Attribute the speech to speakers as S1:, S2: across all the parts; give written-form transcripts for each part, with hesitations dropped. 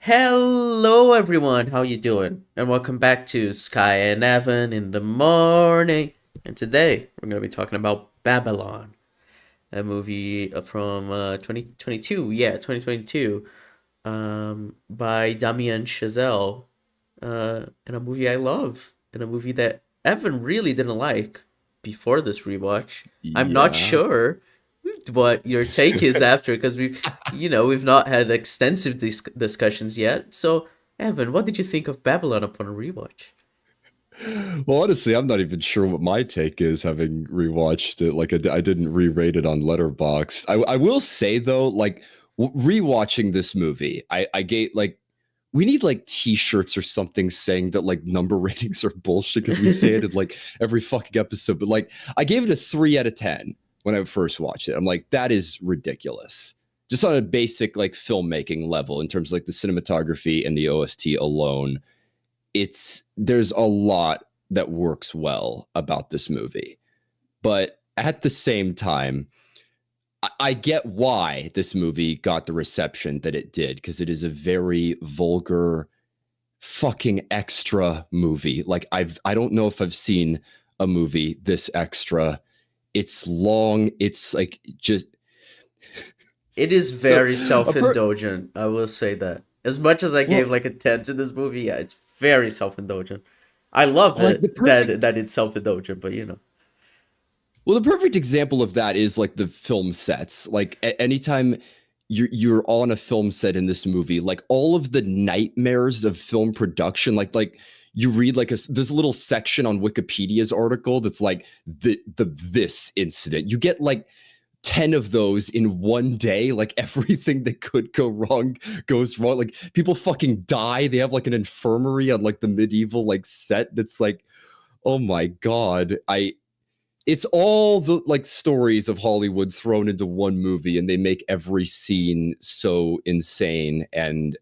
S1: Hello everyone, how you doing? And welcome back to Skye and Evan in the morning. And today we're going to be talking about Babylon, a movie from 2022. Yeah, 2022, by Damien Chazelle. And a movie I love, and a movie that Evan really didn't like before this rewatch. I'm not
S2: Yeah.
S1: sure what your take is after, because we've not had extensive discussions yet. So, Evan, what did you think of Babylon upon a rewatch?
S2: Well, honestly, I'm not even sure what my take is having rewatched it. Like, I didn't re-rate it on Letterboxd. I will say though, like rewatching this movie, I gave like we need like T-shirts or something saying that like number ratings are bullshit because we say it in like every fucking episode. But like, I gave it a 3 out of 10 when I first watched it. I'm like, that is ridiculous. Just on a basic like filmmaking level in terms of like the cinematography and the OST alone, there's a lot that works well about this movie. But at the same time, I get why this movie got the reception that it did because it is a very vulgar, fucking extra movie. Like I don't know if I've seen a movie this extra. It's long. It's like just
S1: It is
S2: so
S1: very
S2: a per
S1: self-indulgent, I will say that. As much as I gave
S2: well
S1: like a 10 to this movie, yeah, it's very self-indulgent. I love
S2: like the
S1: it
S2: perfect
S1: that it's self-indulgent, but
S2: Well, the perfect example of that is like the film sets. Like anytime you're on a film set in this movie, like all of the nightmares of film production, like you read like there's a little section on Wikipedia's article that's like the this incident. You get like 10 of those in one day. Like everything that could go wrong goes wrong. Like people fucking die. They have like an infirmary on like the medieval like set. That's like, oh my god. I It's all the like stories of Hollywood thrown into one movie and they make every scene so insane. And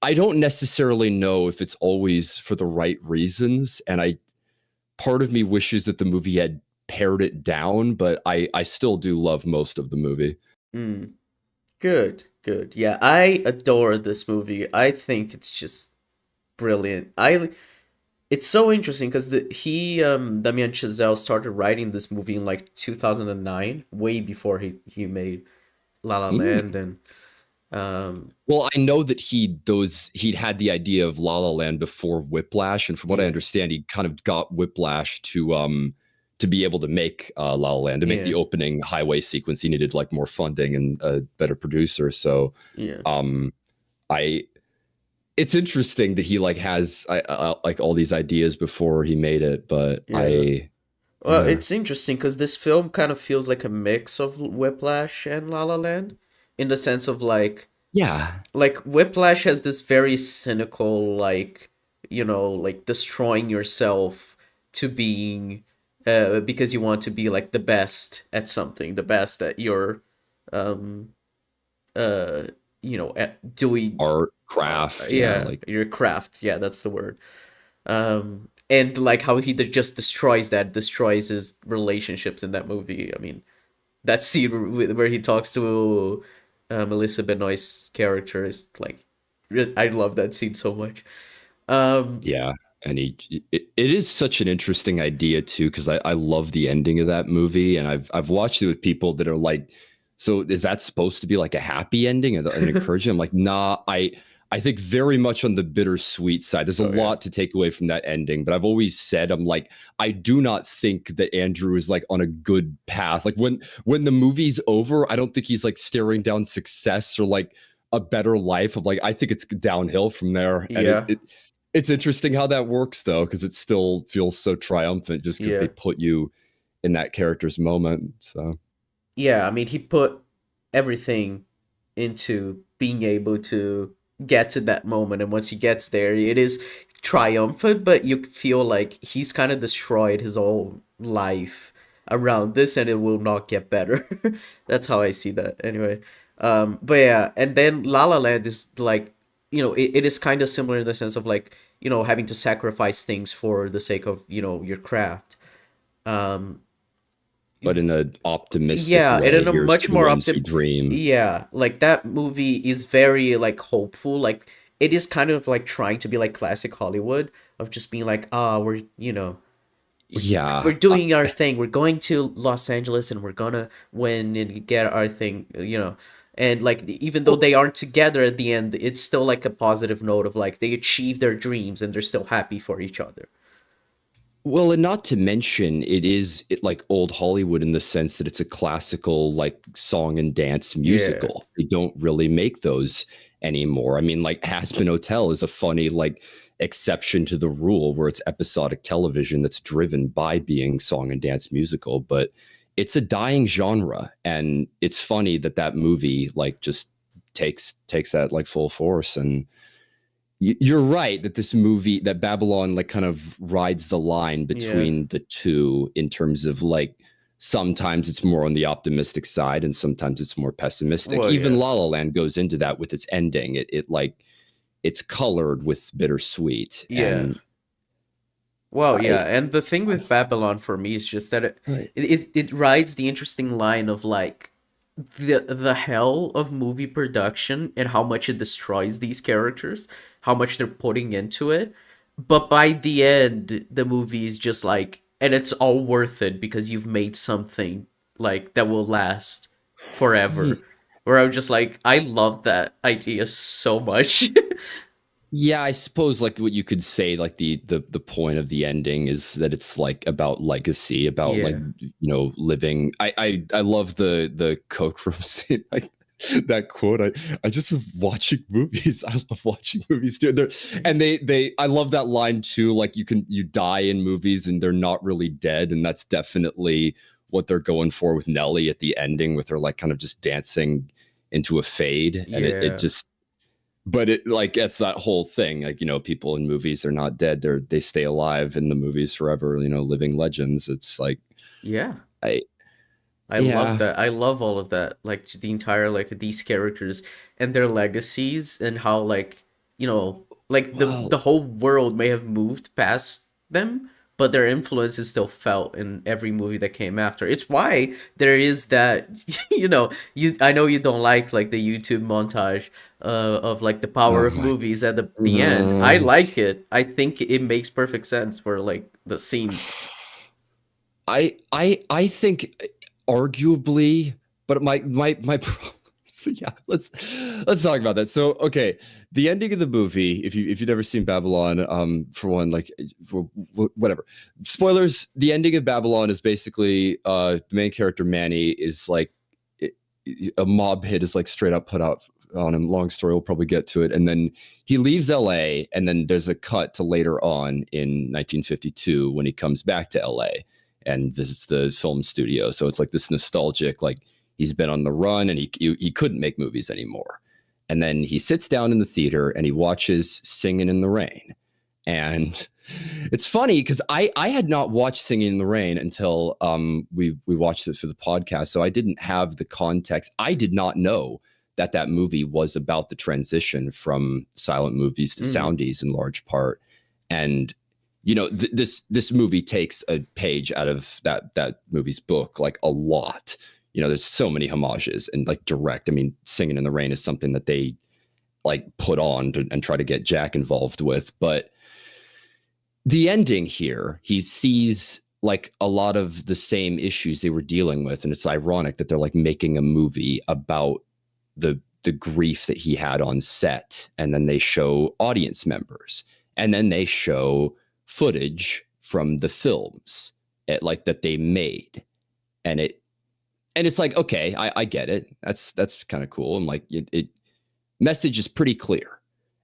S2: I don't necessarily know if it's always for the right reasons. And I part of me wishes that the movie had pared it down, but I still do love most of the movie.
S1: mm. Good, good. Yeah, I adore this movie. I think it's just brilliant. It's so interesting because the he Damien Chazelle started writing this movie in like 2009, way before he made La La
S2: Mm.
S1: Land, and um
S2: Well, I know that he'd had the idea of La La Land before Whiplash, and from what I
S1: yeah,
S2: understand, he kind of got Whiplash to be able to make La La Land, to make the
S1: yeah,
S2: opening highway sequence. He needed like more funding and a better producer. So
S1: yeah,
S2: um I it's interesting that he like has like all these ideas before he made it, but
S1: yeah. Well,
S2: yeah.
S1: it's interesting because this film kind of feels like a mix of Whiplash and La La Land, in the sense of
S2: Yeah.
S1: like Whiplash has this very cynical, like, like destroying yourself to being because you want to be like the best at something, the best at your um uh at doing
S2: Art, craft, yeah,
S1: yeah,
S2: like
S1: your craft, yeah, that's the word. And like how he just destroys his relationships in that movie. I mean, that scene where he talks to Melissa Benoist's character is like, I love that scene so much. Um,
S2: yeah, and it is such an interesting idea too because I love the ending of that movie, and I've watched it with people that are like, so is that supposed to be like a happy ending and encouraging? I'm like, nah, I think very much on the bittersweet side. There's a
S1: oh yeah,
S2: lot to take away from that ending, but I've always said I'm like, I do not think that Andrew is like on a good path. Like when the movie's over, I don't think he's like staring down success or like a better life. Of like, I think it's downhill from there, and
S1: yeah,
S2: it's interesting how that works though, because it still feels so triumphant just because they
S1: yeah,
S2: put you in that character's moment. So
S1: yeah. I mean, he put everything into being able to get to that moment, and once he gets there, it is triumphant. But you feel like he's kind of destroyed his whole life around this, and it will not get better. That's how I see that, anyway. But yeah, and then La La Land is like, it is kind of similar in the sense of like, having to sacrifice things for the sake of your craft. Um,
S2: but in an optimistic
S1: yeah, and
S2: way,
S1: in a
S2: here's
S1: much
S2: to the
S1: more
S2: ones who dream.
S1: yeah, like that movie is very like hopeful. Like it is kind of like trying to be like classic Hollywood of just being like, ah, we're we're we're
S2: Yeah.
S1: doing our thing. We're going to Los Angeles and we're gonna win and get our thing, And like even though
S2: Well,
S1: they aren't together at the end, it's still like a positive note of like they achieve their dreams and they're still happy for each other.
S2: Well, and not to mention, like old Hollywood in the sense that it's a classical like song and dance
S1: Yeah.
S2: musical. They don't really make those anymore. I mean, like Hazbin Hotel is a funny like exception to the rule where it's episodic television that's driven by being song and dance musical, but it's a dying genre, and it's funny that that movie like just takes that like full force. And you're right that this movie, that Babylon, like kind of rides the line
S1: Yeah.
S2: between the two in terms of like sometimes it's more on the optimistic side and sometimes it's more pessimistic.
S1: Well,
S2: Even
S1: yeah.
S2: La La Land goes into that with its ending. It like it's colored with bittersweet.
S1: Yeah.
S2: And
S1: Well, yeah,
S2: I
S1: and the thing with Babylon for me is just that
S2: right.
S1: it rides the interesting line of like the hell of movie production and how much it destroys these characters, how much they're putting into it. But by the end, the movie is just like, and it's all worth it because you've made something like that will last forever. Where I'm just like, I love that idea so much.
S2: Yeah, I suppose like what you could say, like the point of the ending is that it's like about legacy, about like
S1: Yeah.
S2: living. I love the Coke room scene, like that quote. I just love watching movies. I love watching movies too. And they I love that line too. Like you die in movies and they're not really dead, and that's definitely what they're going for with Nelly at the ending, with her like kind of just dancing into a fade, and it
S1: Yeah.
S2: just but it like it's that whole thing like people in movies are not dead, they stay alive in the movies forever, living legends. It's like
S1: Yeah.
S2: I
S1: I love
S2: yeah
S1: that. I love all of that. Like the entire like these characters and their legacies and how like, like the
S2: well
S1: whole world may have moved past them, but their influence is still felt in every movie that came after. It's why there is that you I know you don't like the YouTube montage of like the power
S2: oh
S1: of
S2: my
S1: movies at the end. I
S2: uh,
S1: like it. I think it makes perfect sense for like the scene.
S2: I think arguably, but my problem. So yeah, let's talk about that. So okay, the ending of the movie. If you've never seen Babylon, for one, like whatever spoilers. The ending of Babylon is basically the main character Manny is like a mob hit is like straight up put out on him. Long story, we'll probably get to it. And then he leaves LA, and then there's a cut to later on in 1952 when he comes back to LA and visits the film studio. So it's like this nostalgic, like he's been on the run and he couldn't make movies anymore. And then he sits down in the theater and he watches Singing in the Rain. And it's funny because I had not watched Singing in the Rain until we watched it for the podcast, so I didn't have the context. I did not know that that movie was about the transition from silent movies to
S1: Mhm.
S2: soundies in large part. And this movie takes a page out of that movie's book, like a lot. There's so many homages and like direct. I mean, Singing in the Rain is something that they like put on and try to get Jack involved with, but the ending here, he sees like a lot of the same issues they were dealing with, and it's ironic that they're like making a movie about the grief that he had on set, and then they show audience members, and then they show footage from the films like that they made, and it's like, okay, I get it, that's kind of cool, and like it message is pretty clear.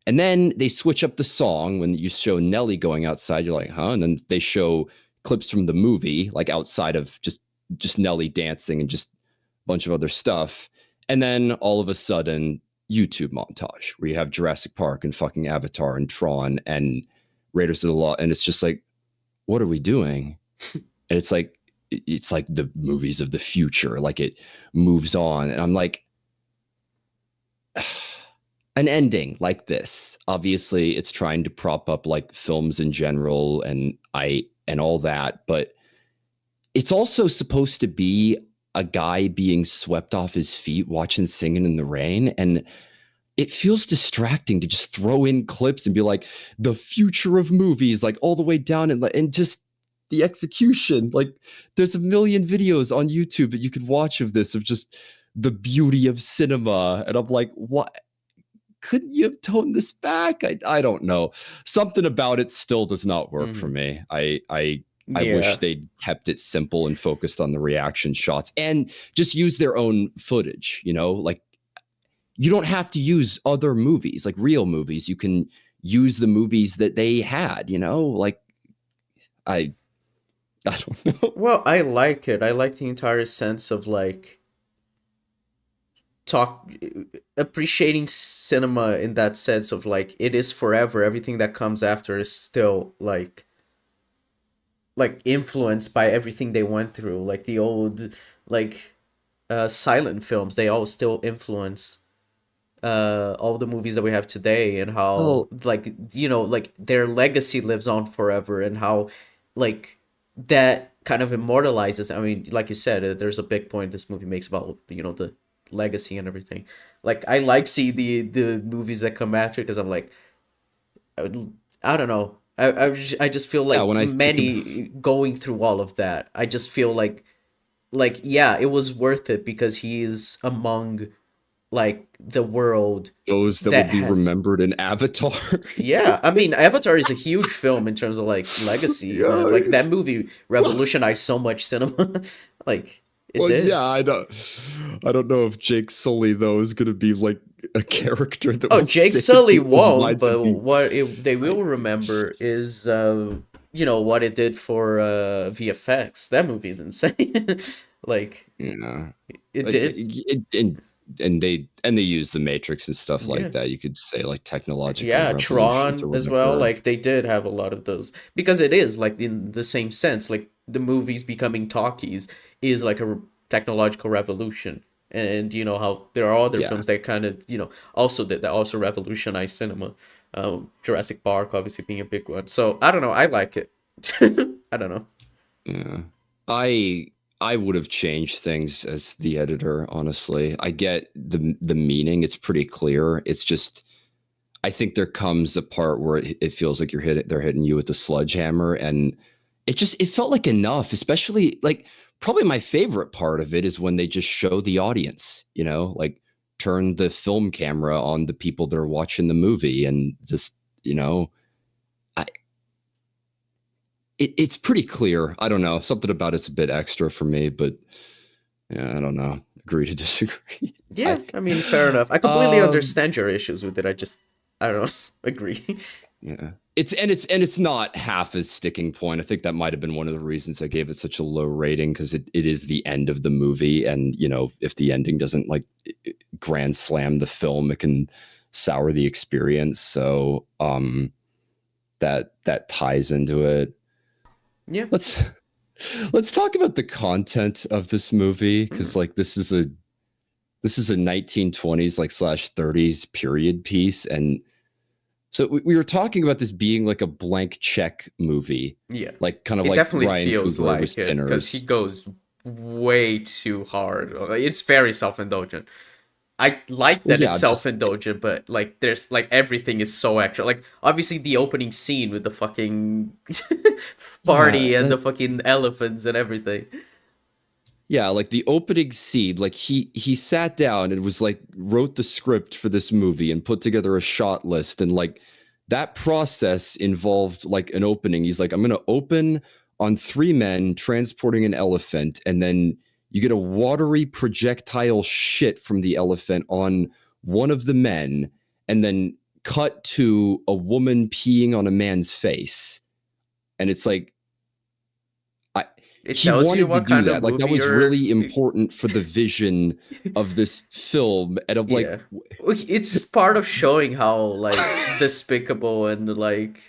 S2: And then they switch up the song when you show Nelly going outside. You're like, huh? And then they show clips from the movie, like outside of just Nelly dancing and just a bunch of other stuff. And then all of a sudden, YouTube montage where you have Jurassic Park and fucking Avatar and Tron and Raiders of the Law, and it's just like, what are we doing? And it's like the movies of the future. Like it moves on, and I'm like, an ending like this, obviously it's trying to prop up like films in general and all that, but it's also supposed to be a guy being swept off his feet watching Singing in the Rain. And it feels distracting to just throw in clips and be like the future of movies, like all the way down, and just the execution. Like there's a million videos on YouTube that you could watch of this, of just the beauty of cinema, and I'm like, what? Couldn't you have toned this back? I don't know. Something about it still does not work for
S1: Hmm.
S2: me. I wish
S1: Yeah.
S2: they'd kept it simple and focused on the reaction shots and just use their own footage, you know? Like you don't have to use other movies, like real movies. You can use the movies that they had, you know? Like I I don't know.
S1: Well, I like it. I like the entire sense of like talk appreciating cinema in that sense of like it is forever. Everything that comes after is still like influenced by everything they went through. Like the old like silent films, they all still influence all the movies that we have today, and how
S2: Well,
S1: like like their legacy lives on forever, and how like that kind of immortalizes. I mean, like you said, there's a big point this movie makes about the legacy and everything. Like I like see the movies that come after, because I'm like I don't know. I just feel
S2: yeah,
S1: like
S2: when I think about
S1: many going through all of that, I just feel like yeah, it was worth it because he is among like the world
S2: those that will
S1: that
S2: be
S1: has.
S2: remembered in Avatar.
S1: Yeah, I mean, Avatar is a huge film in terms of like legacy, man.
S2: Yeah.
S1: Like that movie
S2: Well,
S1: revolutionized so much cinema. Like it
S2: well,
S1: did.
S2: yeah, I don't know if Jake Sully though is gonna be like a character that
S1: Oh,
S2: will
S1: Jake
S2: stick in
S1: Sully
S2: people's
S1: won't,
S2: minds and
S1: but
S2: be.
S1: they
S2: I,
S1: will remember is what it did for VFX. That movie is insane. Like
S2: yeah,
S1: it
S2: like,
S1: did.
S2: and they use the Matrix and stuff like
S1: Yeah.
S2: that. You could say like technological
S1: Yeah,
S2: revolutions
S1: Tron
S2: or
S1: as well.
S2: whatever.
S1: Like they did have a lot of those because it is like in the same sense. Like the movies becoming talkies is like a technological revolution, and you know how there are other
S2: Yeah,
S1: films that kind of also that also revolutionized cinema. Jurassic Park obviously being a big one. So I don't know. I like it. I don't know.
S2: yeah. I I would have changed things as the editor. Honestly, I get the meaning. It's pretty clear. It's just I think there comes a part where it feels like they're hitting you with a sledgehammer, and it felt like enough. Especially like probably my favorite part of it is when they just show the audience, like turn the film camera on the people that are watching the movie, and just you know, I, it's pretty clear. I don't know, something about it's a bit extra for me, but yeah, I don't know. Agree to disagree. I
S1: Yeah, I mean, fair enough. I completely
S2: um
S1: understand your issues with it. I don't know, agree.
S2: Yeah. It's not half as sticking point. I think that might have been one of the reasons I gave it such a low rating, because it is the end of the movie, and if the ending doesn't like grand slam the film, it can sour the experience. So that ties into it.
S1: Yeah.
S2: Let's let's talk about the content of this movie,
S1: Hmm.
S2: because like this is a 1920s like slash 30s period piece. And so we were talking about this being like a blank check movie,
S1: Yeah.
S2: like kind of
S1: It
S2: like
S1: definitely
S2: Ryan
S1: feels
S2: Coogler with
S1: like it because he
S2: Sinners.
S1: goes way too hard. It's very self-indulgent. I like
S2: Well,
S1: that it's
S2: yeah, just
S1: self-indulgent, but like there's like everything is so extra. Like obviously the opening scene with the fucking
S2: yeah,
S1: party and the
S2: that
S1: fucking elephants and everything.
S2: yeah, like the opening scene, like he sat down and was like wrote the script for this movie and put together a shot list, and like that process involved like an opening. He's like, I'm gonna open on three men transporting an elephant, and then you get a watery projectile shit from the elephant on one of the men, and then cut to a woman peeing on a man's face. And it's like I
S1: It
S2: he
S1: tells you
S2: wanted to
S1: what
S2: do
S1: kind of
S2: that. Like that
S1: movie
S2: was
S1: you're.
S2: really important for the vision of this film. And I'm like,
S1: Yeah. It's part of showing how like despicable and like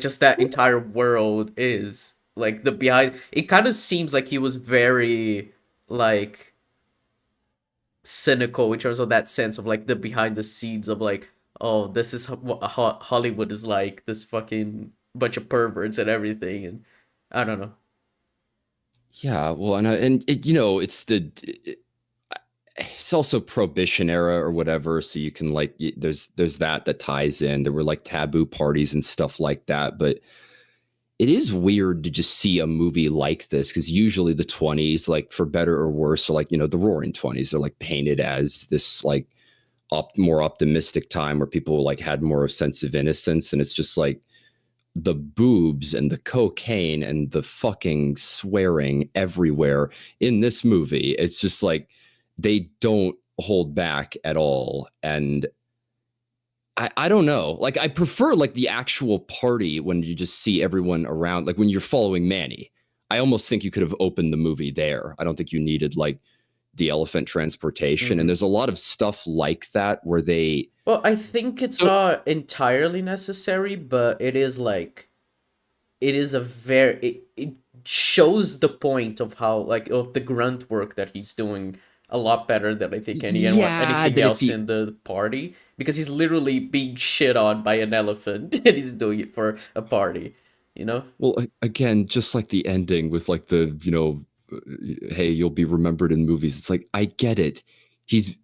S1: just that entire world is. Like the behind it kind of seems like he was very like cynical in terms of that sense of like the behind the scenes of like, oh, this is what Hollywood is like, this fucking bunch of perverts and everything, and I don't know.
S2: yeah, well, and it's it's also prohibition era or whatever, so you can like there's that ties in. There were like taboo parties and stuff like that, but it is weird to just see a movie like this because usually the 20s, like for better or worse, are like, the roaring 20s are like painted as this like more optimistic time where people like had more of a sense of innocence. And it's just like the boobs and the cocaine and the fucking swearing everywhere in this movie. It's just like they don't hold back at all. And I don't know. Like I prefer like the actual party when you just see everyone around, like when you're following Manny. I almost think you could have opened the movie there. I don't think you needed like the elephant transportation. And
S1: Hmm.
S2: there's a lot of stuff like that where they
S1: Well, I think it's
S2: so
S1: not entirely necessary, but it is like it is a very it shows the point of how like of the grunt work that he's doing a lot better than I think
S2: yeah,
S1: anything
S2: that at
S1: else
S2: the
S1: in the party, because he's literally being shit on by an elephant and he's doing it for a party, you know?
S2: well again, just like the ending with like the, hey, you'll be remembered in movies. It's like I get it. He's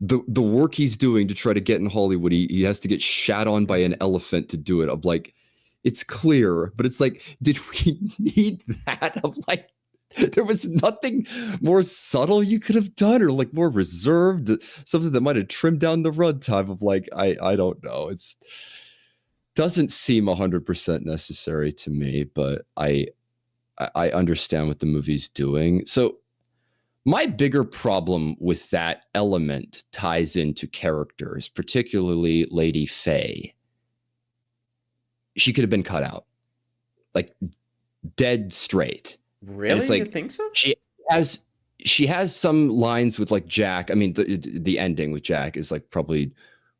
S2: the work he's doing to try to get in Hollywood, he has to get shat on by an
S1: Hmm.
S2: elephant to do it. I'm like, it's clear, but it's like, did we need that? I'm like, there was nothing more subtle you could have done, or like more reserved, something that might have trimmed down the runtime of like, I don't know. It's doesn't seem 100% necessary to me, but I understand what the movie's doing. So my bigger problem with that element ties into characters, particularly Lady Faye. She could have been cut out, like dead straight. And it's
S1: Really? You
S2: like
S1: think so?
S2: she has she has some lines with like Jack. I mean, the ending with Jack is like probably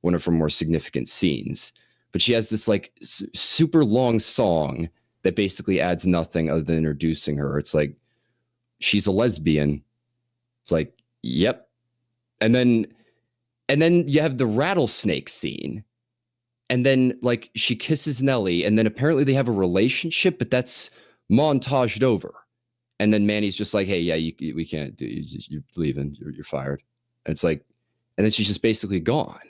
S2: one of her more significant scenes. But she has this like super long song that basically adds nothing other than introducing her. It's like she's a lesbian. It's like, yep. And then you have the rattlesnake scene, and then like she kisses Nellie, and then apparently they have a relationship, but that's montaged over. And then Manny's just like, hey, yeah, we can't do you're leaving, you're fired. And it's like, and then she's just basically gone.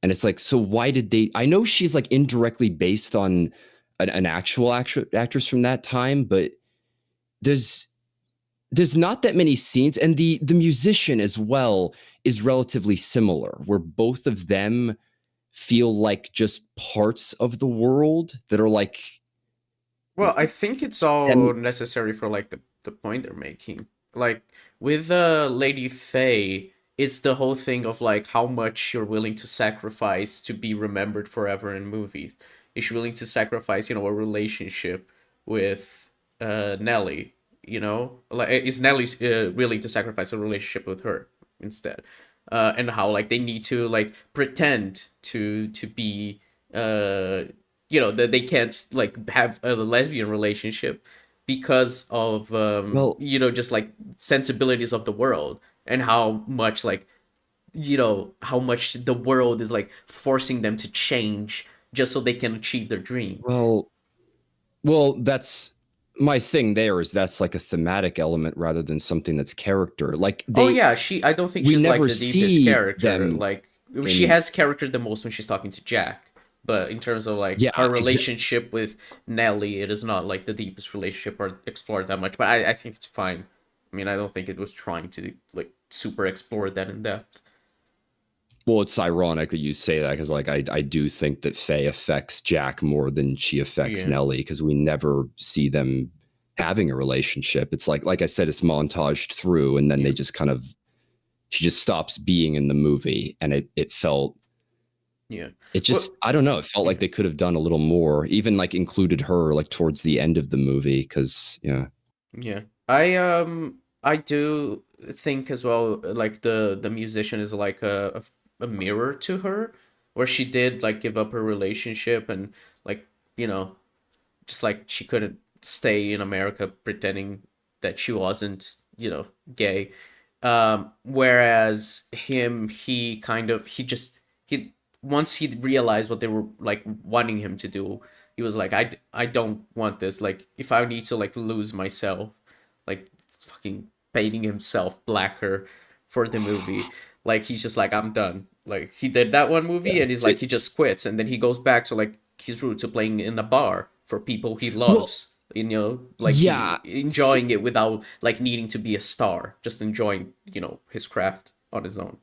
S2: And it's like, so why did they? I know she's like indirectly based on an actual actress from that time, but there's there's not that many scenes, and the musician as well is relatively similar, where both of them feel like just parts of the world that are like
S1: Well, I think it's all
S2: semi.
S1: necessary for like the point they're making. Like with Lady Faye, it's the whole thing of like how much you're willing to sacrifice to be remembered forever in movies. Is she willing to sacrifice, a relationship with Nellie? Like is Nellie willing to sacrifice a relationship with her instead? And how like they need to like pretend to be that they can't like have a lesbian relationship because of
S2: Well,
S1: just like sensibilities of the world, and how much like how much the world is like forcing them to change just so they can achieve their dream.
S2: well, well. That's my thing. There is that's like a thematic element rather than something that's character. Like
S1: Oh yeah, I don't think
S2: we
S1: she's like
S2: never
S1: the deepest
S2: see
S1: character.
S2: them
S1: Like she
S2: in.
S1: has character the most when she's talking to Jack. But in terms of like her
S2: Yeah,
S1: relationship with Nellie, it is not like the deepest relationship or explored that much. But I think it's fine. I mean, I don't think it was trying to like super explore that in depth.
S2: well, it's ironic that you say that because, like, I do think that Faye affects Jack more than she affects
S1: Yeah,
S2: Nellie because we never see them having a relationship. It's like I said, it's montaged through, and then
S1: yeah,
S2: they just kind of she just stops being in the movie, and it felt
S1: yeah.
S2: it
S1: Well,
S2: just I don't know. It felt like
S1: yeah,
S2: they could have done a little more, even like included her like towards the end of the movie because yeah.
S1: yeah. I do think as well like the musician is like a mirror to her, where she did like give up her relationship and like you know just like she couldn't stay in America pretending that she wasn't, gay. Whereas him, he kind of he once he realized what they were like wanting him to do, he was like, I don't want this. Like if I need to like lose myself, like fucking painting himself blacker for the movie. Like he's just like, I'm done. Like he did that one movie, and he's
S2: So,
S1: like, he just quits, and then he goes back to like his roots of playing in a bar for people he
S2: well,
S1: loves. You know, like he
S2: yeah.
S1: enjoying it without like needing to be a star, just enjoying, you know, his craft on his own.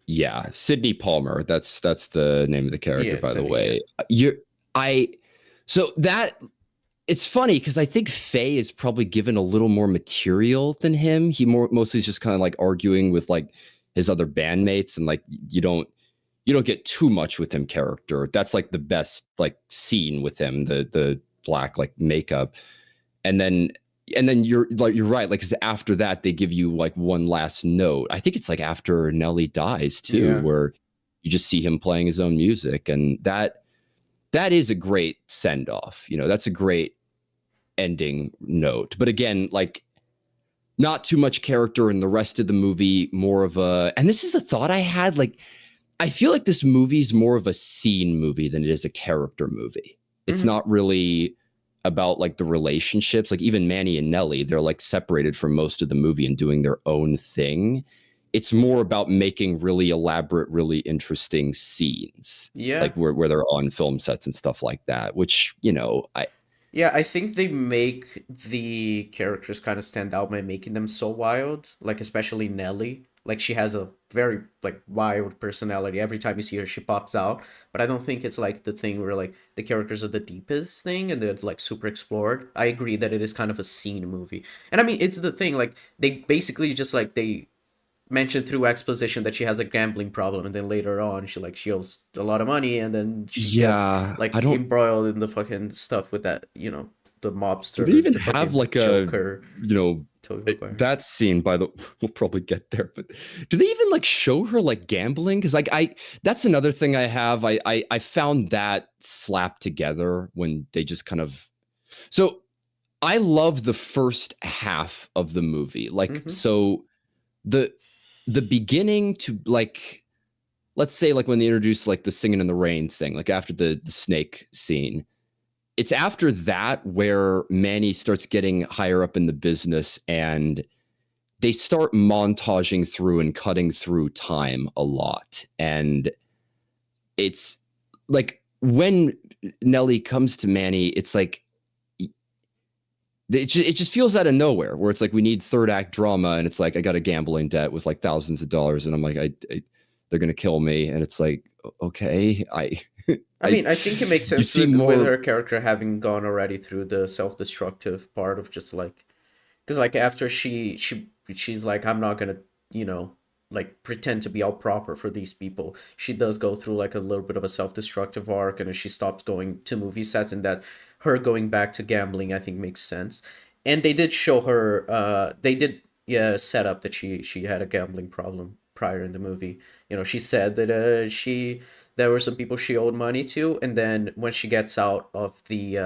S2: Yeah, Sidney Palmer. That's the name of the character,
S1: Yeah,
S2: by the
S1: Cindy. Yeah.
S2: way. You, I. So that it's funny because I think Faye is probably given a little more material than him. He mostly is just kind of like arguing with like his other bandmates, and like you don't get too much with him character. That's like the best like scene with him, the black like makeup, and then you're right, like because after that they give you like one last note. I think it's like after Nelly dies too,
S1: Yeah.
S2: where you just see him playing his own music, and that is a great send off. You know, that's a great ending note. But again, like not too much character in the rest of the movie, more of a, and this is a thought I had, like I feel like this movie's more of a scene movie than it is a character movie. It's
S1: Hmm.
S2: not really about like the relationships. Like even Manny and Nellie, they're like separated from most of the movie and doing their own thing. It's more about making really elaborate, really interesting scenes,
S1: Yeah.
S2: like where they're on film sets and stuff like that. Which, you know, I
S1: Yeah, I think they make the characters kind of stand out by making them so wild. Like especially Nelly. Like she has a very like wild personality. Every time you see her, she pops out. But I don't think it's like the thing where like the characters are the deepest thing and they're like super explored. I agree that it is kind of a scene movie. And I mean, it's the thing like they basically just like they mentioned through exposition that she has a gambling problem, and then later on she owes a lot of money, and then she gets
S2: yeah, I
S1: like
S2: don't.
S1: embroiled in the fucking stuff with that, you know, the
S2: Do they
S1: mobster,
S2: even
S1: the
S2: have
S1: fucking
S2: like a,
S1: Joker,
S2: you know,
S1: Toby Maguire.
S2: that scene by the, we'll probably get there, but do they even like show her like gambling? Because like that's another thing I have. I found that slapped together when they just kind of, so I love the first half of the movie. Like
S1: Mm-hmm.
S2: so the the beginning to like, let's say like when they introduce like the singing in the rain thing, like after the snake scene, it's after that where Manny starts getting higher up in the business, and they start montaging through and cutting through time a lot. And it's like when Nelly comes to Manny, it's like it just feels out of nowhere, where it's like we need third act drama, and it's like I got a gambling debt with like thousands of dollars, and I'm like they're gonna kill me, and it's like okay,
S1: I
S2: I
S1: mean, I think it makes
S2: you
S1: sense
S2: see
S1: with
S2: more.
S1: her character having gone already through the self-destructive part of just like, because like after she's like, I'm not gonna, you know, like pretend to be all proper for these people. She does go through like a little bit of a self-destructive arc, and then she stops going to movie sets, and that her going back to gambling I think makes sense. And they did show her they did, yeah, set up that she had a gambling problem prior in the movie. You know, she said that she there were some people she owed money to, and then when she gets out of the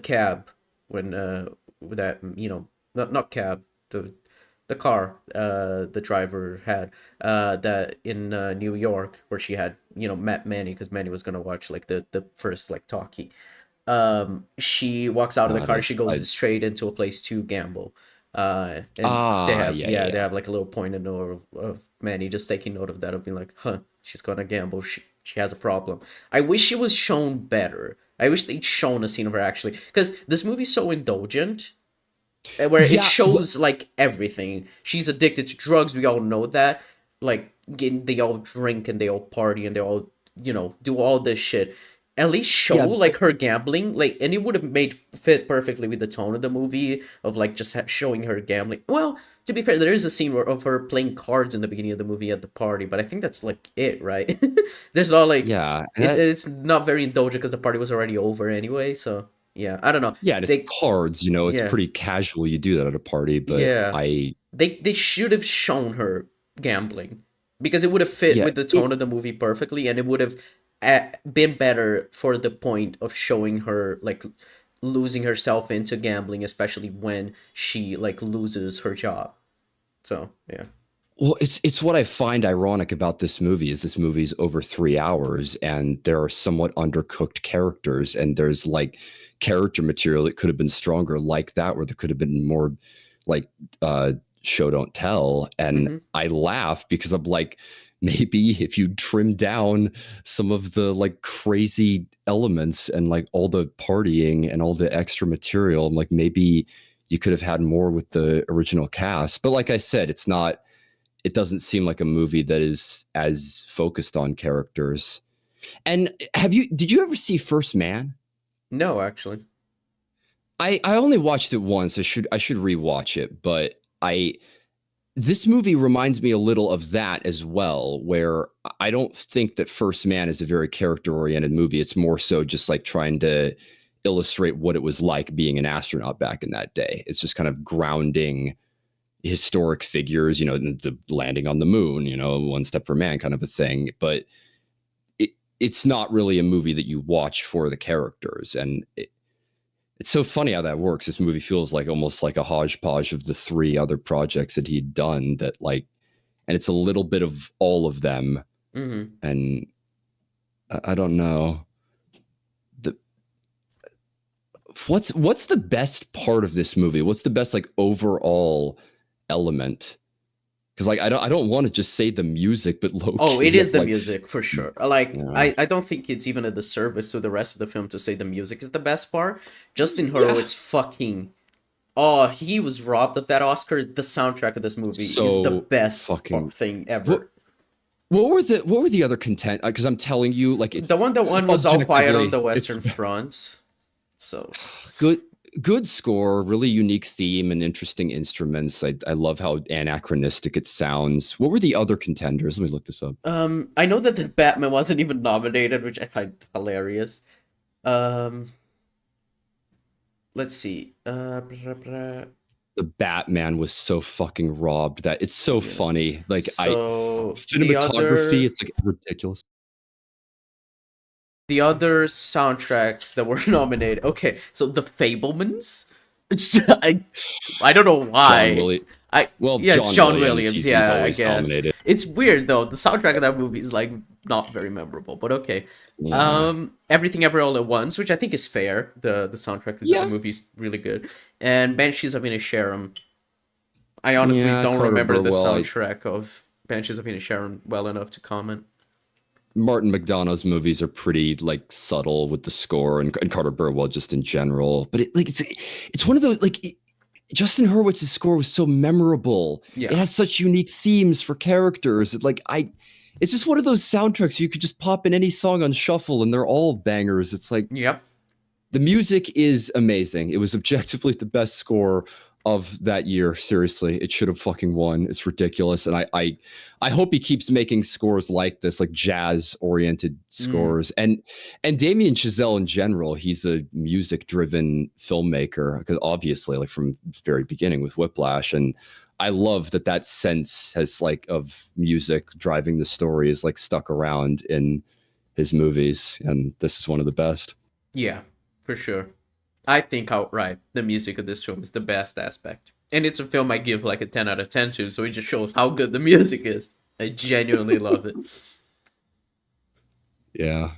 S1: cab, when that, you know, not cab, the car the driver had that in New York, where she had, you know, met Manny because Manny was gonna watch like the first like talkie. She walks out of the
S2: God,
S1: car. She goes
S2: I
S1: straight into a place to gamble. And they have,
S2: yeah,
S1: yeah, they
S2: yeah.
S1: have like a little pointed note of Manny just taking note of that, of being like, huh, she's gonna gamble. She has a problem. I wish it was shown better. I wish they'd shown a scene of her actually, because this movie's so indulgent, where it
S2: Yeah,
S1: shows like everything. She's addicted to drugs. We all know that. Like they all drink and they all party and they all, you know, do all this shit. At least show
S2: yeah,
S1: like her gambling, like, and it would have made fit perfectly with the tone of the movie of like just showing her gambling. Well, to be fair, there is a scene of her playing cards in the beginning of the movie at the party, but I think that's like it, right? There's all like
S2: yeah. And that,
S1: it's not very indulgent because the party was already over anyway. So yeah, I don't know.
S2: yeah, and it's
S1: They
S2: cards, you know, it's
S1: yeah.
S2: pretty casual. You do that at a party, but
S1: Yeah, they should have shown her gambling because it would have fit
S2: yeah,
S1: with the tone of the movie perfectly, and it would have been better for the point of showing her like losing herself into gambling, especially when she like loses her job. So yeah.
S2: well, it's what I find ironic about this movie is this movie's over 3 hours, and there are somewhat undercooked characters, and there's like character material that could have been stronger, like that, where there could have been more like show don't tell. And
S1: Mm-hmm.
S2: I laugh because I'm like, maybe if you trim down some of the like crazy elements and like all the partying and all the extra material, I'm like, maybe you could have had more with the original cast. But like I said, it doesn't seem like a movie that is as focused on characters. And did you ever see First Man?
S1: No, actually.
S2: I only watched it once. I should rewatch it, but I this movie reminds me a little of that as well, where I don't think that First Man is a very character oriented movie. It's more so just like trying to illustrate what it was like being an astronaut back in that day. It's just kind of grounding historic figures, the landing on the moon, one step for man kind of a thing. But it's not really a movie that you watch for the characters. And it's so funny how that works. This movie feels like almost like a hodgepodge of the three other projects that he'd done that like, and it's a little bit of all of them.
S1: Mm-hmm.
S2: And I don't know. The what's the best part of this movie? What's the best like overall element? Because like I don't want to just say the music, but low
S1: Oh, it
S2: key,
S1: is the
S2: like
S1: music for sure. Like
S2: yeah,
S1: I don't think it's even a disservice to the rest of the film to say the music is the best part. Justin
S2: yeah,
S1: Hurwitz fucking oh, he was robbed of that Oscar. The soundtrack of this movie is the
S2: so
S1: best
S2: fucking.
S1: thing
S2: What
S1: ever.
S2: what were the other content? Because I'm telling you, like it's
S1: The one that won was All Quiet on the
S2: objectively it's
S1: Western Front. So
S2: good good score, really unique theme and interesting instruments. I love how anachronistic it sounds. What were the other contenders? Let me look this up.
S1: I know that the Batman wasn't even nominated, which I find hilarious. Um, let's see.
S2: The Batman was so fucking robbed that it's so
S1: Yeah.
S2: funny. Like
S1: So
S2: cinematography, it's like ridiculous.
S1: the other soundtracks that were nominated. Okay, so The Fablemans. I I don't know
S2: John
S1: why.
S2: Williams.
S1: I
S2: Well,
S1: yeah, it's
S2: John
S1: John
S2: Williams.
S1: Williams.
S2: He's
S1: Yeah, I
S2: always
S1: guess
S2: nominated.
S1: it's weird though. The soundtrack of that movie is like not very memorable, but okay.
S2: Yeah.
S1: Everything Ever All at Once, which I think is fair. The soundtrack to the
S2: Yeah.
S1: movie's really good, and Banshees of Inisherin. I honestly
S2: Yeah.
S1: don't
S2: Carter
S1: remember the
S2: Burwell.
S1: soundtrack of Banshees of Inisherin well enough to comment.
S2: Martin McDonagh's movies are pretty like subtle with the score, and Carter Burwell just in general. But it's one of those like Justin Hurwitz's score was so memorable.
S1: Yeah.
S2: It has such unique themes for characters. It's just one of those soundtracks you could just pop in any song on shuffle, and they're all bangers. It's like
S1: Yep.
S2: the music is amazing. It was objectively the best score of that year. Seriously, it should have fucking won. It's ridiculous, and I hope he keeps making scores like this, like jazz oriented
S1: Mm.
S2: scores. And Damien Chazelle in general, he's a music driven filmmaker because obviously, like from the very beginning with Whiplash, and I love that sense has like of music driving the story is like stuck around in his movies, and this is one of the best.
S1: Yeah, for sure. I think outright the music of this film is the best aspect. And it's a film I give like a 10 out of 10 to, so it just shows how good the music is. I genuinely love it.
S2: Yeah.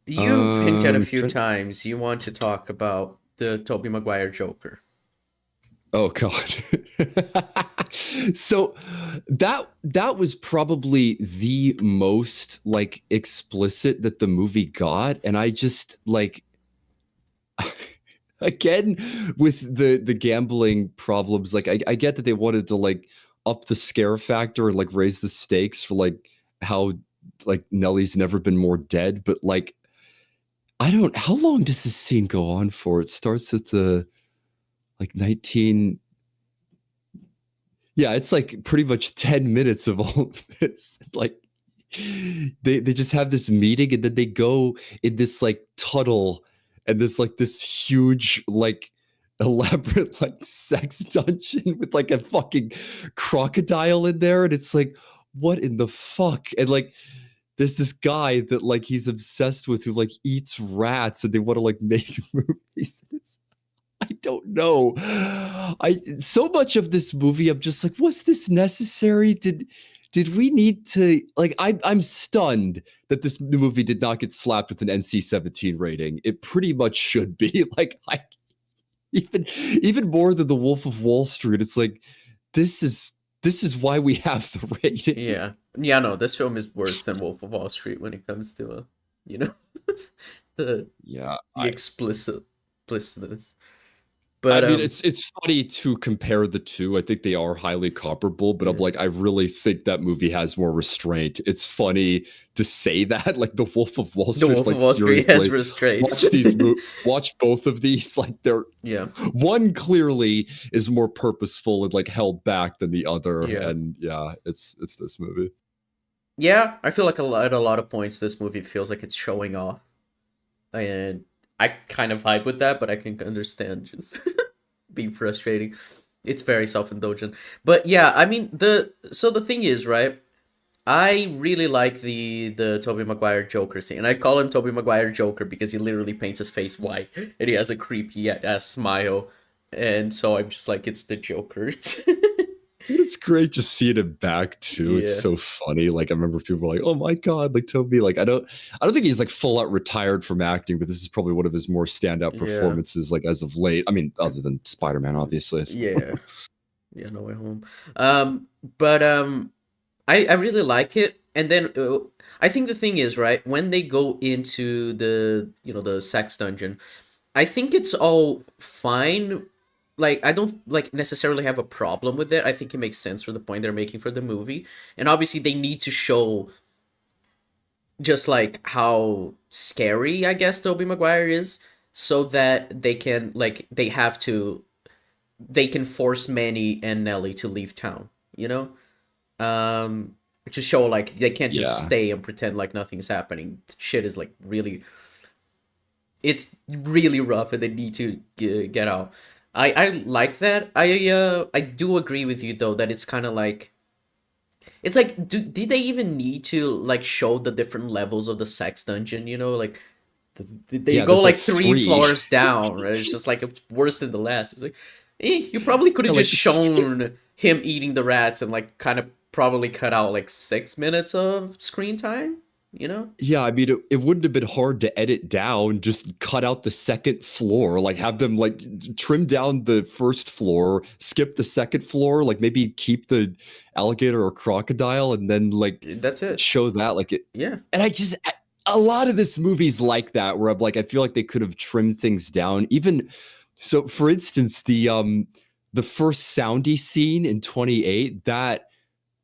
S1: You've hinted a few times you want to talk about the Tobey Maguire Joker.
S2: Oh God. So that was probably the most like explicit that the movie got, and I just like again with the gambling problems, like I get that they wanted to like up the scare factor and like raise the stakes for like how like Nellie's never been more dead, but like I don't how long does this scene go on for? It starts at the like 19. Yeah, it's like pretty much 10 minutes of all of this. Like they just have this meeting and then they go in this like tunnel and this huge like elaborate like sex dungeon with like a fucking crocodile in there, and it's like what in the fuck? And like there's this guy that like he's obsessed with who like eats rats and they want to like make movies. I don't know. I so much of this movie, I'm just like, was this necessary? Did we need to like I'm stunned that this movie did not get slapped with an NC-17 rating. It pretty much should be. Like I even more than The Wolf of Wall Street. It's like this is this is why we have the rating.
S1: Yeah. Yeah, no, this film is worse than Wolf of Wall Street when it comes to you know, the
S2: Yeah,
S1: the explicitness.
S2: I
S1: But
S2: mean, it's funny to compare the two. I think they are highly comparable, but I'm
S1: yeah.
S2: like, I really think that movie has more restraint. It's funny to say that, like The Wolf of Wall
S1: The
S2: Street.
S1: Wolf of
S2: Like
S1: Wall Street has
S2: seriously,
S1: restraint.
S2: watch both of these. Like they're
S1: Yeah.
S2: one clearly is more purposeful and like held back than the other.
S1: Yeah.
S2: And yeah, it's this movie.
S1: Yeah, I feel like at a lot of points this movie feels like it's showing off. And I kind of vibe with that, but I can understand just being frustrating. It's very self-indulgent. But yeah, I mean the thing is, right? I really like the Tobey Maguire Joker scene. And I call him Tobey Maguire Joker because he literally paints his face white and he has a creepy ass smile. And so I'm just like, it's the Joker.
S2: It's great just seeing him back too. It's
S1: Yeah.
S2: so funny. Like I remember people were like, "Oh my god!" Like Toby. Like I don't think he's like full out retired from acting, but this is probably one of his more standout
S1: Yeah.
S2: performances. Like as of late. I mean, other than Spider Man, obviously.
S1: Yeah. Yeah, No Way Home. But I really like it. And then I think the thing is, right, when they go into the sex dungeon, I think it's all fine. Like I don't like necessarily have a problem with it. I think it makes sense for the point they're making for the movie. And obviously they need to show just like how scary I guess Tobey Maguire is so that they can like they can force Manny and Nelly to leave town, you know? To show like they can't just
S2: Yeah,
S1: stay and pretend like nothing's happening. Shit is like really, it's really rough, and they need to get out. I like that. I do agree with you though that it's kind of like it's like did they even need to like show the different levels of the sex dungeon? You know, like they
S2: yeah.
S1: go
S2: There's like
S1: like three
S2: three.
S1: floors down, right? It's just like it's worse than the last. It's like you probably could
S2: Yeah,
S1: have
S2: like
S1: just shown him eating the rats and like kind of probably cut out like 6 minutes of screen time. You know?
S2: yeah, I mean, it wouldn't have been hard to edit down, just cut out the second floor, like have them like trim down the first floor, skip the second floor, like maybe keep the alligator or crocodile and then like
S1: That's it.
S2: show that like it.
S1: Yeah.
S2: And a lot of this movie's like that where I'm like, I feel like they could have trimmed things down. Even so, for instance, the first soundy scene in 28, that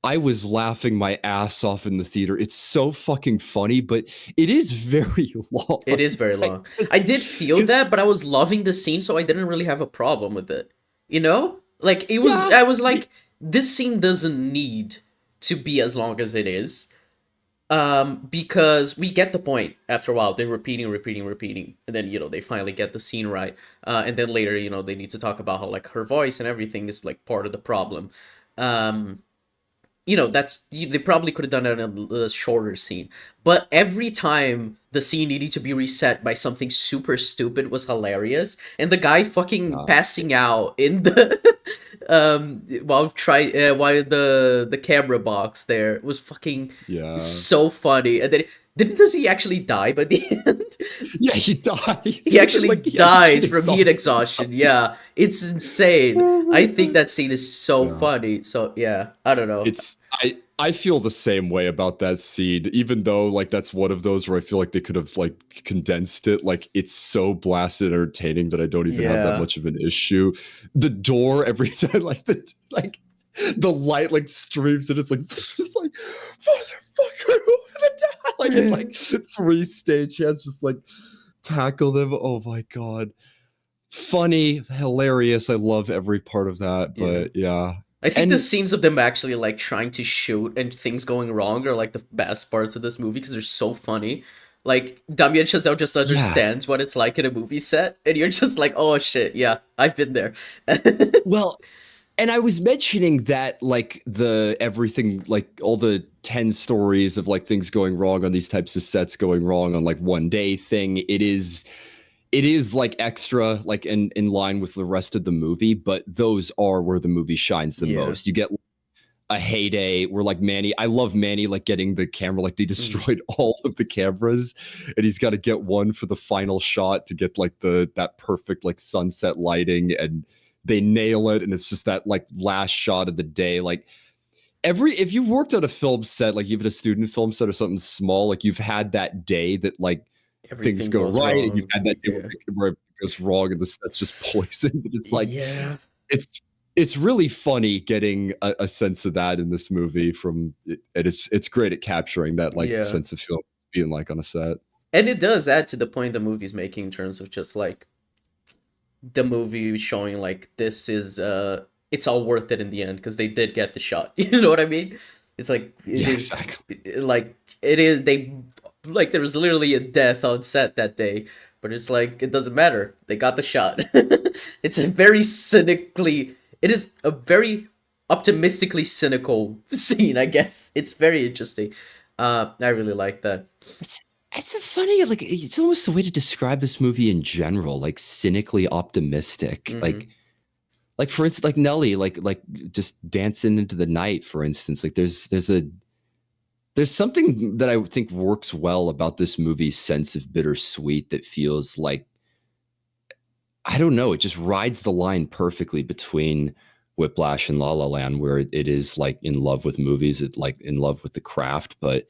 S2: I was laughing my ass off in the theater. It's so fucking funny, but it is very long.
S1: It is very
S2: Like,
S1: long. I did feel
S2: 'cause-
S1: that, but I was loving the scene, so I didn't really have a problem with it. You know? Like it was
S2: yeah,
S1: I was like this scene doesn't need to be as long as it is. Because we get the point after a while. They're repeating, and then they finally get the scene right. And then later, they need to talk about how like her voice and everything is like part of the problem. Um, they probably could have done it in a shorter scene, but every time the scene needed to be reset by something super stupid was hilarious, and the guy fucking
S2: uh,
S1: passing out in the while the camera box there was fucking
S2: yeah,
S1: so funny. And then does he actually die by the end?
S2: yeah. He dies.
S1: He actually
S2: Like he has
S1: dies
S2: heat
S1: from heat
S2: exhaustion.
S1: exhaustion. Yeah, it's insane.
S2: Oh my
S1: I think
S2: god.
S1: that scene is so
S2: Yeah.
S1: funny. So yeah, I don't know.
S2: It's I feel the same way about that scene, even though like that's one of those where I feel like they could have like condensed it. Like it's so blasted entertaining that I don't even have that
S1: Yeah.
S2: much of an issue. The door every time, the light like streams and it's like it's like motherfucker over the door. Like in like three stagehands just like tackle them. Oh my god. Funny, hilarious. I love every part of that.
S1: Yeah.
S2: But yeah.
S1: I think the
S2: And
S1: scenes of them actually like trying to shoot and things going wrong are like the best parts of this movie because they're so funny. Like Damien Chazelle just
S2: yeah.
S1: understands what it's like in a movie set, and you're just like, oh shit, yeah, I've been there.
S2: Well, and I was mentioning that like the everything like all the 10 stories of like things going wrong on these types of sets going wrong on like one day thing. It is like extra like in line with the rest of the movie, but those are where the movie shines the
S1: Yeah.
S2: most. You get a heyday where like Manny, I love Manny like getting the camera, like they
S1: Mm.
S2: destroyed all of the cameras and he's got to get one for the final shot to get like that perfect like sunset lighting and they nail it, and it's just that like last shot of the day. Like if you've worked on a film set, like even a student film set or something small, like you've had that day that like things
S1: Everything
S2: go
S1: goes
S2: right, and you've
S1: wrong.
S2: had that day
S1: Yeah.
S2: where it goes wrong, and that's just poison. And it's like
S1: Yeah.
S2: it's it's really funny getting a sense of that in this movie and it's great at capturing that like
S1: Yeah.
S2: sense of feel being like on a set.
S1: And it does add to the point the movie's making in terms of just like the movie showing like this is it's all worth it in the end because they did get the shot. You know what I mean? It's like it
S2: Yeah,
S1: is
S2: exactly.
S1: like it is they like there was literally a death on set that day, but it's like it doesn't matter. They got the shot. It's a very cynically it is a very optimistically cynical scene, I guess. It's very interesting. I really like that.
S2: It's it's a funny like it's almost a way to describe this movie in general, like cynically optimistic.
S1: Hmm.
S2: Like for instance, like Nelly, like just dancing into the night, for instance. Like there's something that I think works well about this movie's sense of bittersweet that feels like I don't know, it just rides the line perfectly between Whiplash and La La Land, where it is like in love with movies, it like in love with the craft, but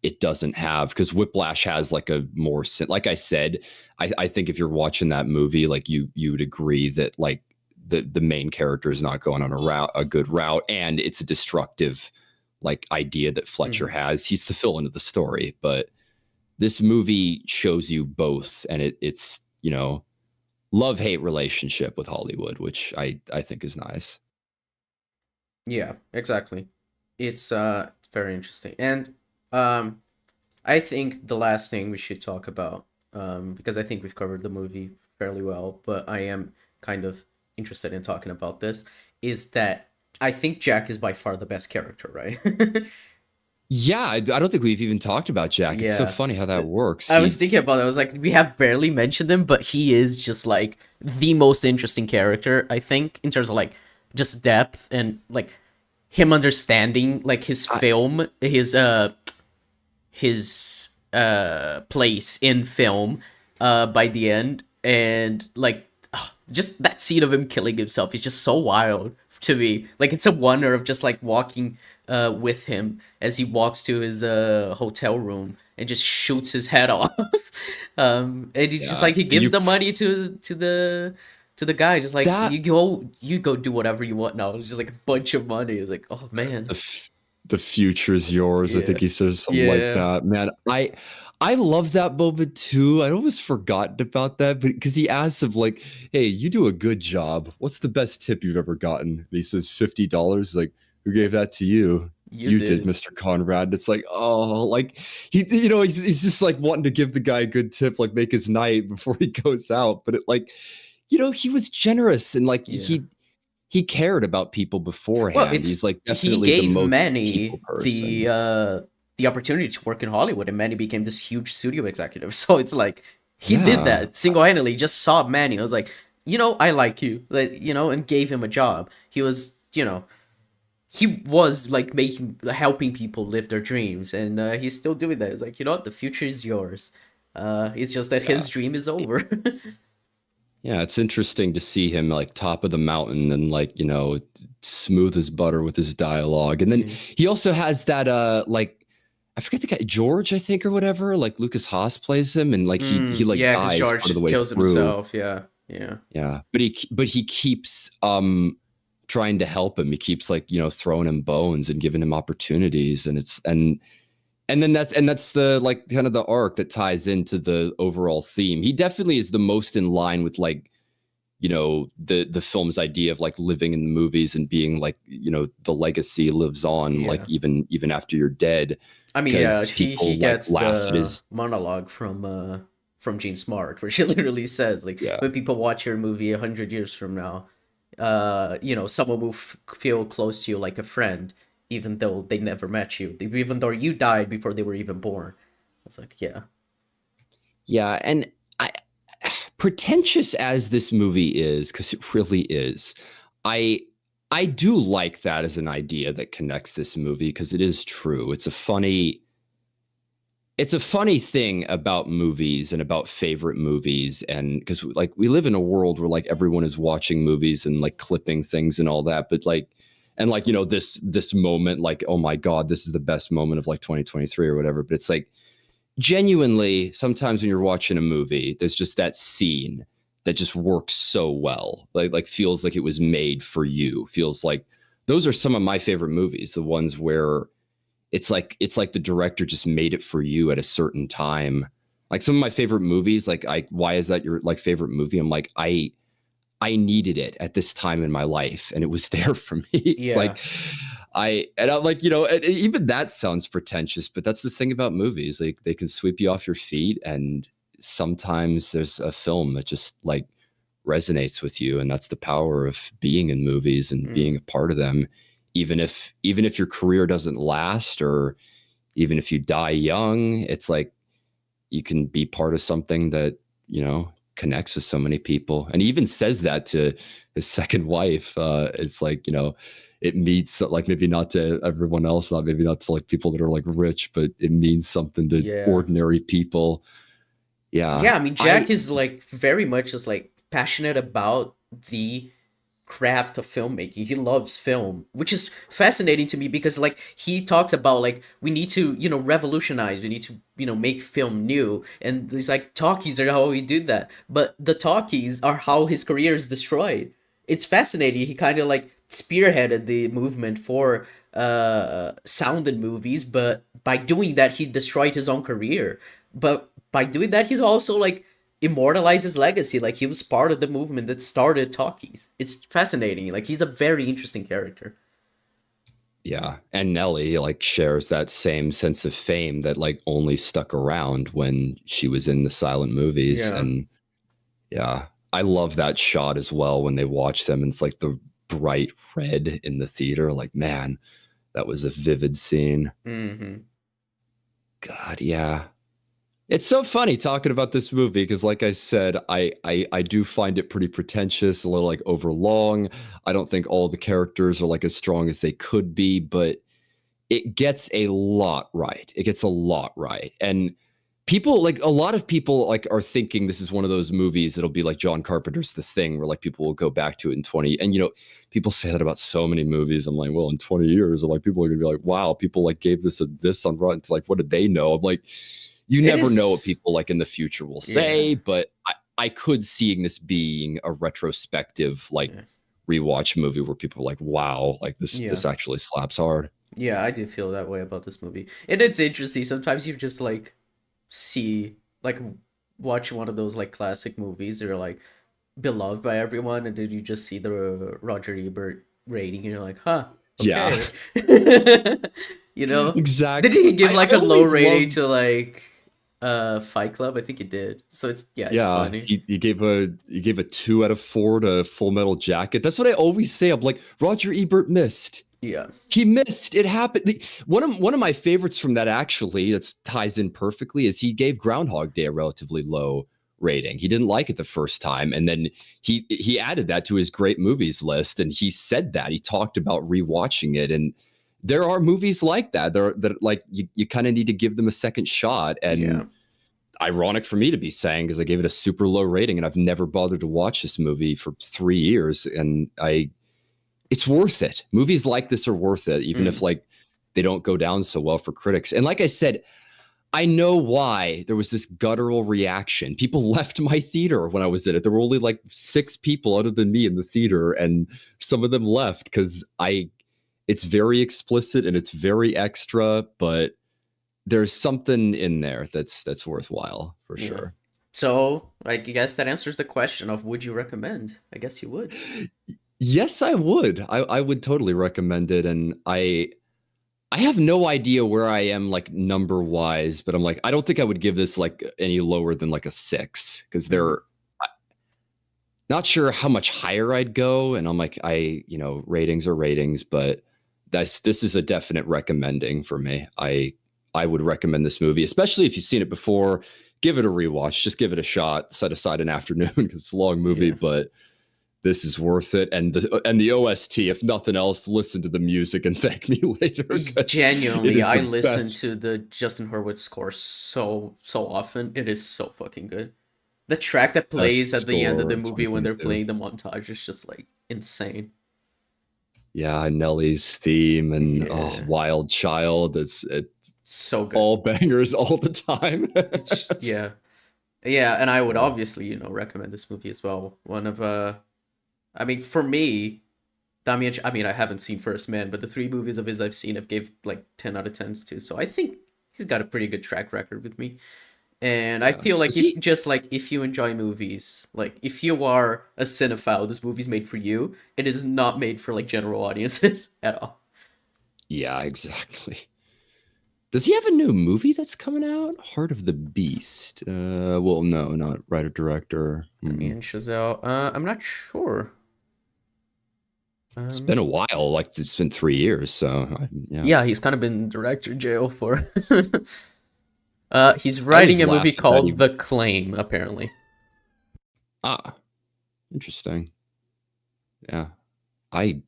S2: it doesn't have because Whiplash has like a more like I said, I think if you're watching that movie, like you would agree that like the main character is not going on a good route, and it's a destructive like idea that Fletcher
S1: Hmm.
S2: has. He's the fill into the story, but this movie shows you both, and it's love-hate relationship with Hollywood, which I think is nice.
S1: Yeah, exactly. It's very interesting. And um I think the last thing we should talk about, because I think we've covered the movie fairly well, but I am kind of interested in talking about this, is that I think Jack is by far the best character, right?
S2: Yeah, I don't think we've even talked about Jack. It's so
S1: Yeah.
S2: funny how that works.
S1: I was thinking about it. I was like, we have barely mentioned him, but he is just like the most interesting character, I think, in terms of like just depth and like him understanding like his
S2: I,
S1: film, his place in film by the end, and like just that scene of him killing himself is just so wild to me. Like it's a wonder of just like walking with him as he walks to his hotel room and just shoots his head off. And he's just
S2: yeah,
S1: like he
S2: and
S1: gives the money to the guy, just like
S2: that
S1: you go do whatever you want now. It's just like a bunch of money. It's like, oh man.
S2: the, f- the future's yours. I
S1: Yeah.
S2: think he says something like
S1: Yeah.
S2: that. Man, I love that moment too. I almost forgotten about that, but because he asks him like, "Hey, you do a good job. What's the best tip you've ever gotten?" And he says $50. Like, who gave that to you?
S1: You
S2: You did,
S1: did.
S2: Mr. Conrad. And it's like, oh, like he's just like wanting to give the guy a good tip, like make his night before he goes out. But it like, he was generous and like
S1: Yeah.
S2: he cared about people
S1: Well,
S2: beforehand. He's
S1: it's
S2: like
S1: he
S2: definitely the
S1: gave
S2: most people
S1: Manny
S2: person.
S1: the opportunity to work in Hollywood, and Manny became this huge studio executive. So it's like he did
S2: Yeah.
S1: that single handedly. Just saw Manny. I was like, I like you, like and gave him a job. He was like making helping people live their dreams, and he's still doing that. It's like what, the future is yours. It's just that
S2: Yeah.
S1: his dream is over.
S2: Yeah, it's interesting to see him like top of the mountain and like, smooth as butter with his dialogue. And then
S1: Hmm.
S2: he also has that like I forget the guy, George, I think, or whatever. Like Lucas Haas plays him and like he like
S1: Yeah, because
S2: dies part of the
S1: George
S2: way
S1: kills
S2: through.
S1: himself. Yeah, yeah,
S2: Yeah. But he keeps trying to help him. He keeps like, throwing him bones and giving him opportunities. And then that's the like kind of the arc that ties into the overall theme. He definitely is the most in line with like the film's idea of like living in the movies and being like the legacy lives on like
S1: yeah.
S2: even after you're dead
S1: I mean, yeah,
S2: because
S1: he
S2: people like
S1: gets
S2: laugh at
S1: the
S2: his
S1: monologue from Gene Smart, where she literally says like,
S2: yeah
S1: when people watch your movie 100 years from now, someone will feel close to you like a friend, even though they never met you, even though you died before they were even born. It's like, yeah,
S2: yeah and I pretentious as this movie is because it really is I I do like that as an idea that connects this movie because it is true. it's a funny thing about movies and about favorite movies, and because like we live in a world where like everyone is watching movies and like clipping things and all that, but like and like this moment, like, oh my god, this is the best moment of like 2023 or whatever, but it's like genuinely sometimes when you're watching a movie there's just that scene that just works so well, like feels like it was made for you, feels like those are some of my favorite movies, the ones where it's like the director just made it for you at a certain time. Like some of my favorite movies, like I why is that your like favorite movie? I'm like, I needed it at this time in my life and it was there for me. It's
S1: Yeah.
S2: like I'm like, even that sounds pretentious, but that's the thing about movies. They can sweep you off your feet, and sometimes there's a film that just like resonates with you, and that's the power of being in movies and being
S1: Mm.
S2: a part of them, even if your career doesn't last, or even if you die young. It's like you can be part of something that connects with so many people, and he even says that to his second wife. It's like, it means like maybe not to everyone else, not maybe not to like people that are like rich, but it means something to
S1: Yeah.
S2: ordinary people. Yeah.
S1: Yeah, I mean, Jack is like very much just like passionate about the craft of filmmaking. He loves film, which is fascinating to me because like he talks about like we need to, revolutionize, we need to, make film new. And these like talkies are how we do that. But the talkies are how his career is destroyed. It's fascinating. He kind of like spearheaded the movement for sounded movies, but by doing that he destroyed his own career. But by doing that he's also like immortalize his legacy. Like he was part of the movement that started talkies. It's fascinating. Like he's a very interesting character.
S2: Yeah. And Nellie like shares that same sense of fame that like only stuck around when she was in the silent movies.
S1: Yeah.
S2: And yeah, I love that shot as well when they watch them. And it's like the bright red in the theater. Like, man, that was a vivid scene.
S1: Mm-hmm.
S2: God, yeah. It's so funny talking about this movie because, like I said, I do find it pretty pretentious, a little like overlong. I don't think all the characters are like as strong as they could be, but it gets a lot right. It gets a lot right, and people like a lot of people like are thinking this is one of those movies that'll be like John Carpenter's The Thing, where like people will go back to it in 20, and people say that about so many movies. I'm like, well, in 20 years, I'm like, people are gonna be like, wow, people like gave this a this on Rotten. Like, what did they know? I'm like, you
S1: It
S2: never know what
S1: is.
S2: people like in the future will
S1: Yeah.
S2: say, but I could seeing this being a retrospective like
S1: Yeah.
S2: rewatch movie where people are like, wow, like this
S1: Yeah.
S2: this actually slaps hard.
S1: Yeah, I do feel that way about this movie. And it's interesting. Sometimes you just like see like watch one of those like classic movies that are like beloved by everyone, and then you just see the Roger Ebert rating and you're like, huh,
S2: Yeah.
S1: okay. you know? Did
S2: Exactly.
S1: he give
S2: I
S1: like a low
S2: always
S1: rating
S2: love.
S1: to like Fight Club? I think he did. So it's yeah, it's
S2: Yeah,
S1: funny.
S2: he gave a 2 out of 4 to Full Metal Jacket. That's what I always say. I'm like, Roger Ebert missed.
S1: Yeah.
S2: He missed. It happened. One of my favorites from that actually that ties in perfectly is he gave Groundhog Day a relatively low rating. He didn't like it the first time, and then he added that to his great movies list. And he said that he talked about rewatching it, and there are movies like that. That like you kind of need to give them a second shot.
S1: Yeah.
S2: And ironic for me to be saying because I gave it a super low rating, and I've never bothered to watch this movie for 3 years, and it's worth it. Movies like this are worth it, even if
S1: Mm.
S2: like they don't go down so well for critics. And like I said, I know why there was this guttural reaction. People left my theater when I was in it. There were only like 6 people other than me in the theater, and some of them left because it's very explicit and it's very extra, but there's something in there that's worthwhile for
S1: Yeah.
S2: sure.
S1: So I guess that answers the question of would you recommend? I guess you would.
S2: Yes, I would. I would totally recommend it, and I have no idea where I am like number wise, but I'm like I don't think I would give this like any lower than like a 6 because
S1: Mm.
S2: they're not sure how much higher I'd go, and I'm like ratings are ratings, but this is a definite recommending for me. I would recommend this movie, especially if you've seen it before. Give it a rewatch. Just give it a shot. Set aside an afternoon because it's a long movie,
S1: Yeah.
S2: but this is worth it. And the OST, if nothing else, listen to the music and thank me later, because it
S1: Genuinely,
S2: is
S1: I
S2: the
S1: listen
S2: best.
S1: to the Justin Hurwitz score so often. It is so fucking good. The track that plays
S2: Best
S1: at the end of
S2: score
S1: the
S2: of
S1: movie when they're
S2: 2022.
S1: playing the montage is just like insane.
S2: Yeah, Nelly's theme and
S1: Yeah,
S2: Wild Child. It's
S1: so good.
S2: all bangers all the time.
S1: It's yeah, yeah, and I would
S2: Oh,
S1: obviously recommend this movie as well. One of I mean, for me, Damien. I mean, I haven't seen First Man, but the three movies of his I've seen, I've gave like 10 out of 10s to. So I think he's got a pretty good track record with me. And I
S2: yeah.
S1: feel like
S2: Was he?
S1: if you enjoy movies, like if you are a cinephile, this movie's made for you. It is not made for like general audiences at all.
S2: Yeah, exactly. Does he have a new movie that's coming out? Heart of the Beast. Well, no, not writer director.
S1: Damien Chazelle. I'm not sure.
S2: It's been a while. Like it's been 3 years. So yeah,
S1: Yeah, he's kind of been in director jail for. He's
S2: I always
S1: writing a movie
S2: laugh at that.
S1: called The Claim, apparently.
S2: Ah, interesting. Yeah, I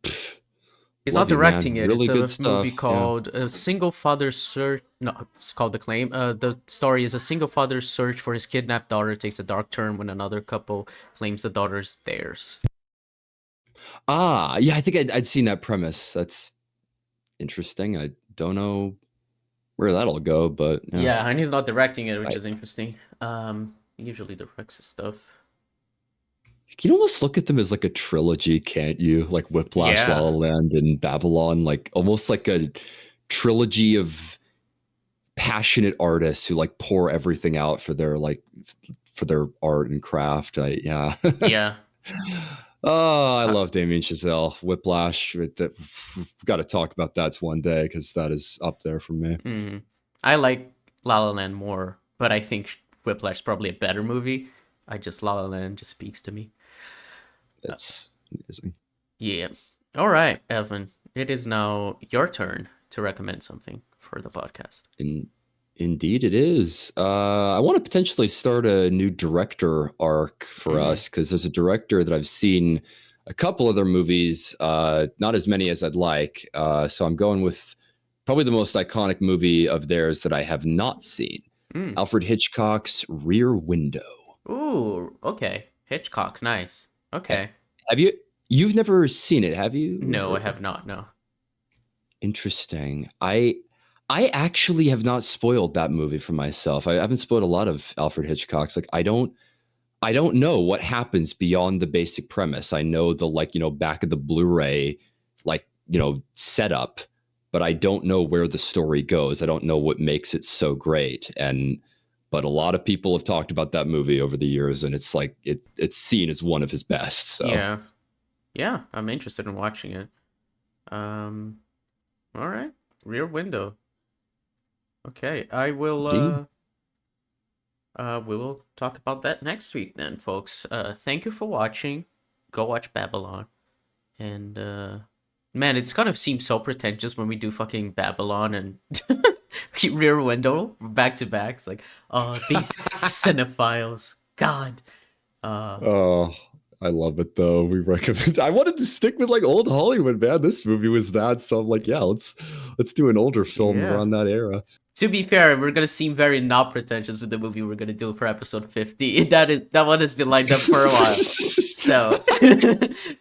S1: He's not
S2: love you, man.
S1: directing it. It's
S2: Really good
S1: a movie
S2: stuff. Yeah.
S1: called A Single Father's Search. No, it's called The Claim. The story is a single father's search for his kidnapped daughter takes a dark turn when another couple claims the daughter's theirs.
S2: Yeah. I think I'd seen that premise. That's interesting. I don't know where that'll go, but yeah.
S1: Yeah, and he's not directing it, which
S2: I,
S1: is interesting. He usually directs his stuff.
S2: you can almost look at them as like a trilogy, can't you? Like Whiplash, La La
S1: Yeah,
S2: Land, and Babylon, like almost like a trilogy of passionate artists who like pour everything out for their for their art and craft. Yeah.
S1: yeah.
S2: Oh, I
S1: Uh,
S2: love Damien Chazelle. Whiplash. We've got to talk about that one day because that is up there for me.
S1: mm, I like La La Land more, but I think Whiplash is probably a better movie. I just La La Land just speaks to me. Uh,
S2: It's amazing.
S1: yeah. All right, Evan. It is now your turn to recommend something for the podcast.
S2: Indeed, it is. I want to potentially start a new director arc for
S1: Mm,
S2: us because there's a director that I've seen a couple other movies, not as many as I'd like. So I'm going with probably the most iconic movie of theirs that I have not seen,
S1: mm.
S2: Alfred Hitchcock's Rear Window.
S1: Ooh, okay. Hitchcock, nice.
S2: Ha-
S1: Okay.
S2: Have you? You've never seen it, have you?
S1: No, I have not. No.
S2: Interesting. I actually have not spoiled that movie for myself. I haven't spoiled a lot of Alfred Hitchcock's. Like I don't know what happens beyond the basic premise. I know the back of the Blu-ray setup, but I don't know where the story goes. I don't know what makes it so great. But a lot of people have talked about that movie over the years, and it's like it's seen as one of his best. So
S1: Yeah. Yeah, I'm interested in watching it. Um, all right. Rear Window. Okay, I will
S2: indeed.
S1: we will talk about that next week then, folks. Thank you for watching. Go watch Babylon. And man, it's gonna seem so pretentious when we do fucking Babylon and Rear Window back to back. It's like, oh, these cinephiles. God. Uh
S2: Oh, I love it though. We recommend. I wanted to stick with like old Hollywood, man. This movie was that, so I'm like, yeah, let's do an older film
S1: yeah.
S2: around that era.
S1: To be fair, we're gonna seem very not pretentious with the movie we're gonna do for episode 50. That one has been lined up for a while. So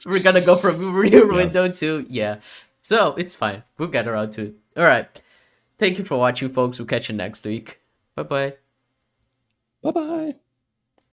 S1: we're gonna go from Rear
S2: Yeah.
S1: Window to yeah. So it's fine. We'll get around to it. Alright. Thank you for watching, folks. We'll catch you next week. Bye bye.
S2: Bye bye.